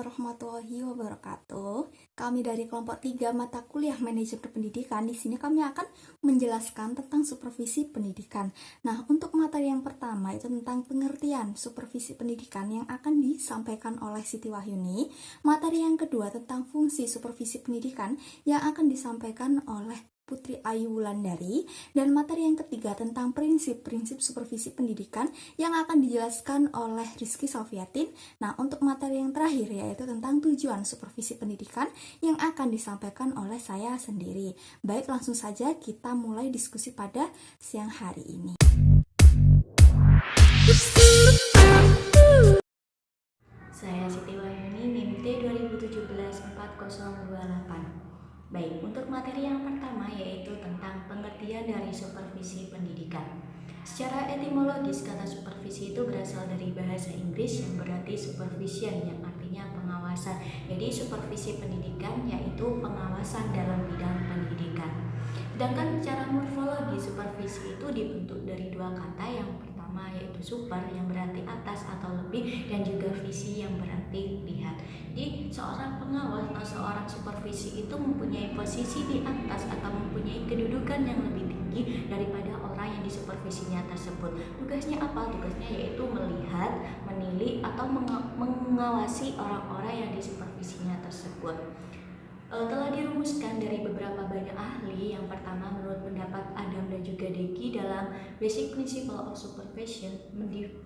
warahmatullahi wabarakatuh. Kami dari kelompok 3 mata kuliah Manajemen Pendidikan. Di sini kami akan menjelaskan tentang supervisi pendidikan. Nah, untuk materi yang pertama itu tentang pengertian supervisi pendidikan yang akan disampaikan oleh Siti Wahyuni. Materi yang kedua tentang fungsi supervisi pendidikan yang akan disampaikan oleh Putri Ayu Wulandari, dan materi yang ketiga tentang prinsip-prinsip supervisi pendidikan yang akan dijelaskan oleh Rizky Sofiatin. Nah, untuk materi yang terakhir yaitu tentang tujuan supervisi pendidikan yang akan disampaikan oleh saya sendiri. Baik, langsung saja kita mulai diskusi pada siang hari ini. Saya Siti Wahyuni, NIM T 2017-4028. Baik, untuk materi yang pertama yaitu tentang pengertian dari supervisi pendidikan. Secara etimologis, kata supervisi itu berasal dari bahasa Inggris yang berarti supervision, yang artinya pengawasan. Jadi supervisi pendidikan yaitu pengawasan dalam bidang pendidikan. Sedangkan secara morfologi, supervisi itu dibentuk dari dua kata. Yang pertama yaitu super, yang berarti atas atau lebih, dan juga visi, yang berarti lihat. Jadi seorang pengawas atau seorang supervisi itu mempunyai posisi di atas atau mempunyai kedudukan yang lebih tinggi daripada orang yang disupervisinya tersebut. Tugasnya apa? Tugasnya yaitu melihat, menilai, atau mengawasi orang-orang yang disupervisinya tersebut. Telah dirumuskan dari beberapa banyak ahli. Yang pertama, menurut pendapat Adam dan juga Deki dalam Basic Principle of Supervision,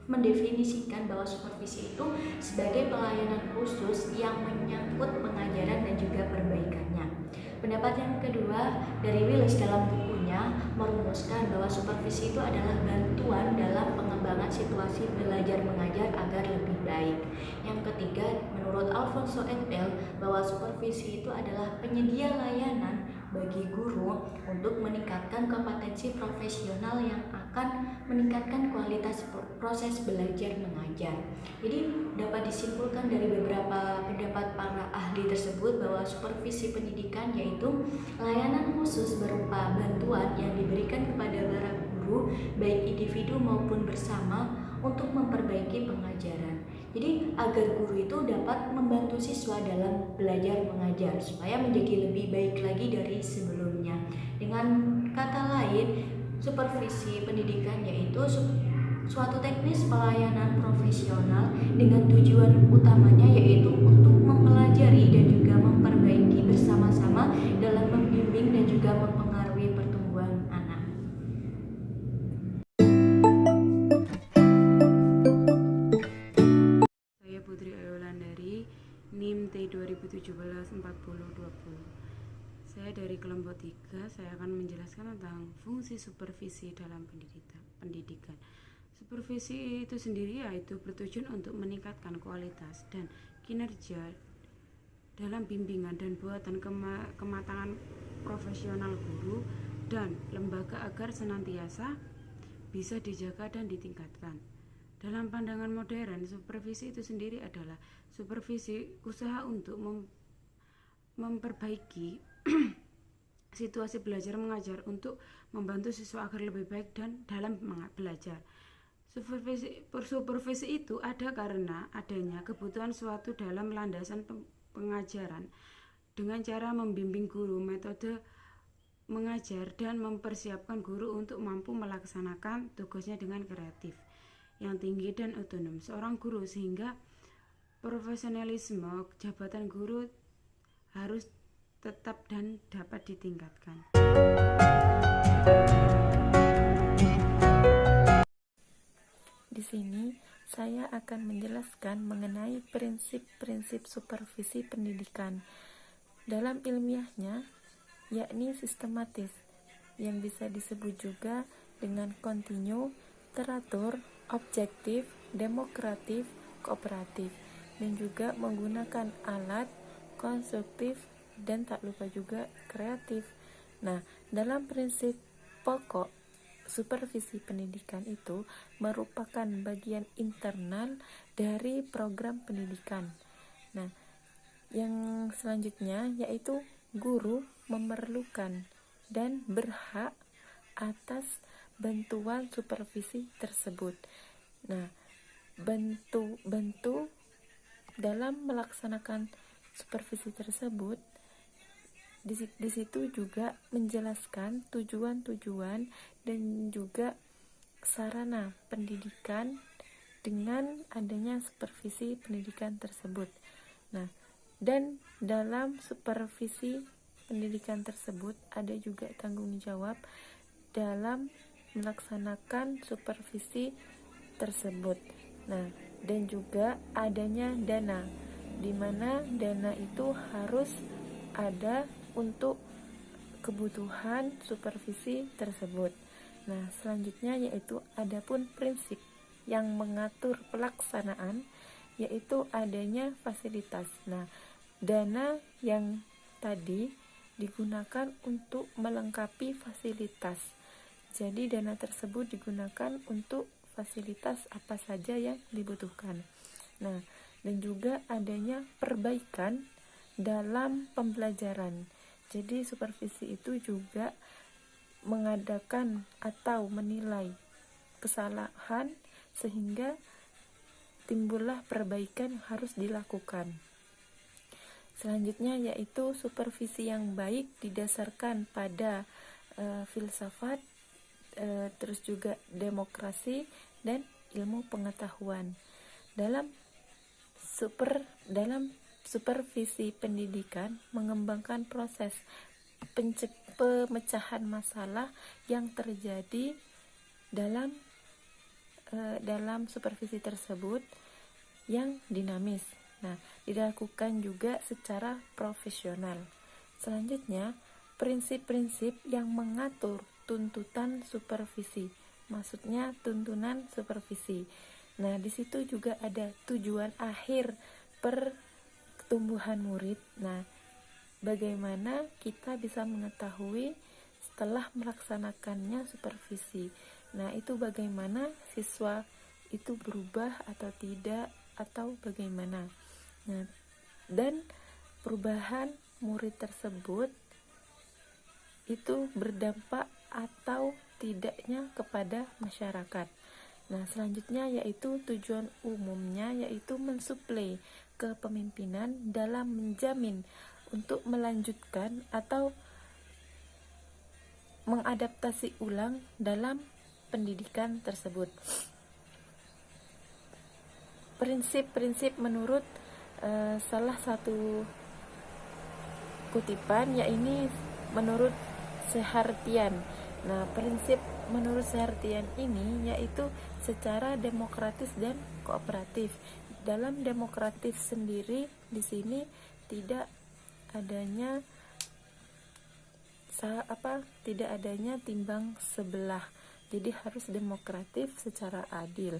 mendefinisikan bahwa supervisi itu sebagai pelayanan khusus yang menyangkut pengajaran dan juga perbaikannya. Pendapat yang kedua dari Willis dalam bukunya merumuskan bahwa supervisi itu adalah bantuan dalam pengembangan situasi belajar mengajar agar lebih baik. Yang ketiga, menurut Alfonso et al. Bahwa supervisi itu adalah penyedia layanan bagi guru untuk meningkatkan kompetensi profesional yang akan meningkatkan kualitas proses belajar mengajar. Jadi dapat disimpulkan dari beberapa pendapat para ahli tersebut bahwa supervisi pendidikan yaitu layanan khusus berupa bantuan yang diberikan kepada para guru baik individu maupun bersama untuk memperbaiki pengajaran. Jadi agar guru itu dapat membantu siswa dalam belajar mengajar supaya menjadi lebih baik lagi dari sebelumnya. Dengan kata lain, supervisi pendidikan yaitu suatu teknis pelayanan profesional dengan tujuan utamanya yaitu untuk mempelajari dan juga memperbaiki bersama-sama dalam membimbing dan juga mempengaruhi pertumbuhan anak. Saya Putri Ayu Wulandari, NIM T 2017-4020. Saya dari kelompok 3, saya akan menjelaskan tentang fungsi supervisi dalam pendidikan. Supervisi itu sendiri yaitu bertujuan untuk meningkatkan kualitas dan kinerja dalam bimbingan dan buatan kematangan profesional guru dan lembaga agar senantiasa bisa dijaga dan ditingkatkan. Dalam pandangan modern, supervisi itu sendiri adalah supervisi usaha untuk memperbaiki situasi belajar mengajar untuk membantu siswa agar lebih baik dan dalam belajar. Supervisi itu ada karena adanya kebutuhan suatu dalam landasan pengajaran dengan cara membimbing guru, metode mengajar, dan mempersiapkan guru untuk mampu melaksanakan tugasnya dengan kreatif yang tinggi dan otonom seorang guru, sehingga profesionalisme jabatan guru harus tetap dan dapat ditingkatkan. Di sini saya akan menjelaskan mengenai prinsip-prinsip supervisi pendidikan. Dalam ilmiahnya, yakni sistematis, yang bisa disebut juga dengan kontinu, teratur, objektif, demokratif, kooperatif, dan juga menggunakan alat, konstruktif, dan tak lupa juga kreatif. Nah, dalam prinsip pokok supervisi pendidikan itu merupakan bagian internal dari program pendidikan. Nah, yang selanjutnya yaitu guru memerlukan dan berhak atas bantuan supervisi tersebut. Nah, dalam melaksanakan supervisi tersebut, di situ juga menjelaskan tujuan-tujuan dan juga sarana pendidikan dengan adanya supervisi pendidikan tersebut. Nah, dan dalam supervisi pendidikan tersebut ada juga tanggung jawab dalam melaksanakan supervisi tersebut. Nah, dan juga adanya dana, di mana dana itu harus ada untuk kebutuhan supervisi tersebut. Nah, selanjutnya yaitu adapun prinsip yang mengatur pelaksanaan, yaitu adanya fasilitas. Nah, dana yang tadi digunakan untuk melengkapi fasilitas. Jadi dana tersebut digunakan untuk fasilitas apa saja yang dibutuhkan. Nah, dan juga adanya perbaikan dalam pembelajaran. Jadi supervisi itu juga mengadakan atau menilai kesalahan sehingga timbullah perbaikan yang harus dilakukan. Selanjutnya yaitu supervisi yang baik didasarkan pada filsafat, terus juga demokrasi dan ilmu pengetahuan. Dalam supervisi pendidikan mengembangkan proses pemecahan masalah yang terjadi dalam supervisi tersebut yang dinamis. Nah, dilakukan juga secara profesional. Selanjutnya, prinsip-prinsip yang mengatur tuntutan supervisi. Maksudnya tuntunan supervisi. Nah, di situ juga ada tujuan akhir pertumbuhan murid. Nah, bagaimana kita bisa mengetahui setelah melaksanakannya supervisi. Nah, itu bagaimana siswa itu berubah atau tidak, atau bagaimana. Nah, dan perubahan murid tersebut itu berdampak atau tidaknya kepada masyarakat. Nah, selanjutnya yaitu tujuan umumnya, yaitu mensuplai kepemimpinan dalam menjamin untuk melanjutkan atau mengadaptasi ulang dalam pendidikan tersebut. Prinsip-prinsip menurut salah satu kutipan, yaitu menurut Sehartian. Nah, prinsip menurut Sehartian ini yaitu secara demokratis dan kooperatif. Dalam demokratif sendiri di sini tidak adanya timbang sebelah. Jadi harus demokratif secara adil.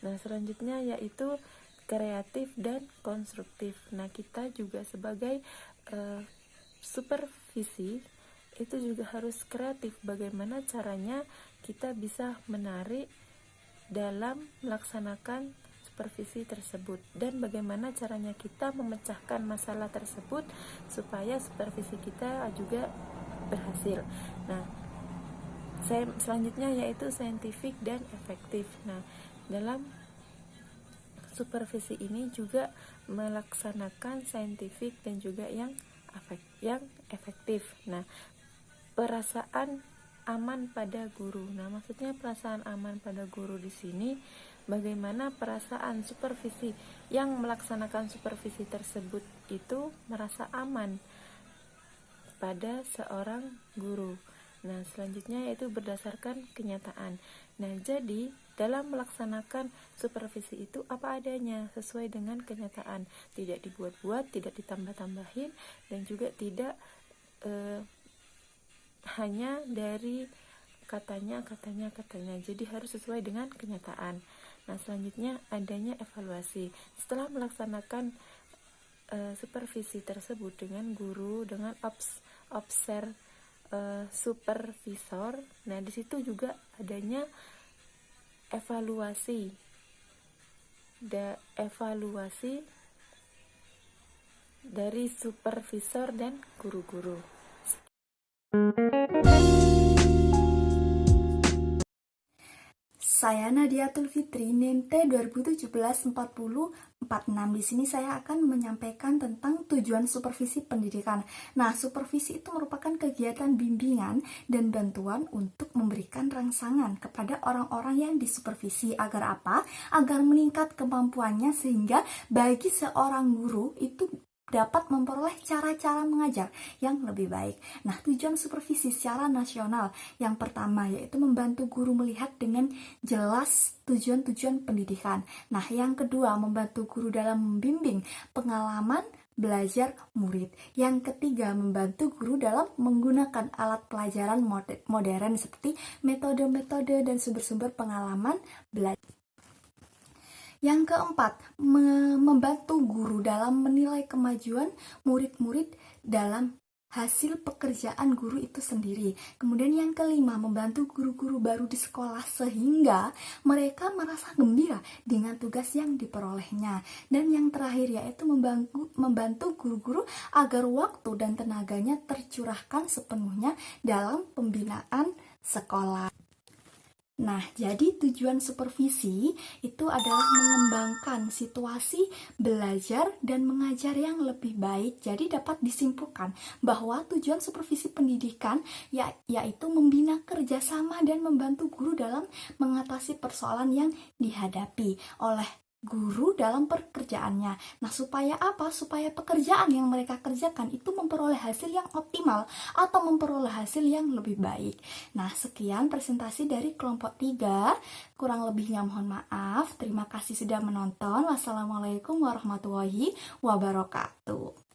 Nah, selanjutnya yaitu kreatif dan konstruktif. Nah, kita juga sebagai supervisi itu juga harus kreatif. Bagaimana caranya kita bisa menarik dalam melaksanakan supervisi tersebut, dan bagaimana caranya kita memecahkan masalah tersebut supaya supervisi kita juga berhasil. Nah, selanjutnya yaitu saintifik dan efektif. Nah, dalam supervisi ini juga melaksanakan saintifik dan juga yang efektif. Nah, perasaan aman pada guru. Nah, maksudnya perasaan aman pada guru di sini bagaimana perasaan supervisi yang melaksanakan supervisi tersebut itu merasa aman pada seorang guru. Nah, selanjutnya yaitu berdasarkan kenyataan. Nah, jadi dalam melaksanakan supervisi itu apa adanya, sesuai dengan kenyataan, tidak dibuat-buat, tidak ditambah-tambahin, dan juga tidak hanya dari katanya. Jadi harus sesuai dengan kenyataan. Nah, selanjutnya adanya evaluasi. Setelah melaksanakan supervisi tersebut dengan guru, dengan supervisor, nah di situ juga adanya evaluasi dari supervisor dan guru-guru. Saya Nadiatul Fitri, NIM T 2017-4046. Di sini saya akan menyampaikan tentang tujuan supervisi pendidikan. Nah, supervisi itu merupakan kegiatan bimbingan dan bantuan untuk memberikan rangsangan kepada orang-orang yang disupervisi. Agar apa? Agar meningkat kemampuannya sehingga bagi seorang guru itu dapat memperoleh cara-cara mengajar yang lebih baik. Nah, tujuan supervisi secara nasional yang pertama yaitu membantu guru melihat dengan jelas tujuan-tujuan pendidikan. Nah, yang kedua membantu guru dalam membimbing pengalaman belajar murid. Yang ketiga membantu guru dalam menggunakan alat pelajaran modern seperti metode-metode dan sumber-sumber pengalaman belajar. Yang keempat, membantu guru dalam menilai kemajuan murid-murid dalam hasil pekerjaan guru itu sendiri. Kemudian yang kelima, membantu guru-guru baru di sekolah sehingga mereka merasa gembira dengan tugas yang diperolehnya. Dan yang terakhir yaitu membantu guru-guru agar waktu dan tenaganya tercurahkan sepenuhnya dalam pembinaan sekolah. Nah, jadi tujuan supervisi itu adalah mengembangkan situasi belajar dan mengajar yang lebih baik. Jadi dapat disimpulkan bahwa tujuan supervisi pendidikan yaitu membina kerjasama dan membantu guru dalam mengatasi persoalan yang dihadapi oleh guru dalam pekerjaannya. Nah, supaya apa? Supaya pekerjaan yang mereka kerjakan itu memperoleh hasil yang optimal atau memperoleh hasil yang lebih baik. Nah, sekian presentasi dari kelompok 3. Kurang lebihnya mohon maaf. Terima kasih sudah menonton. Wassalamualaikum warahmatullahi wabarakatuh.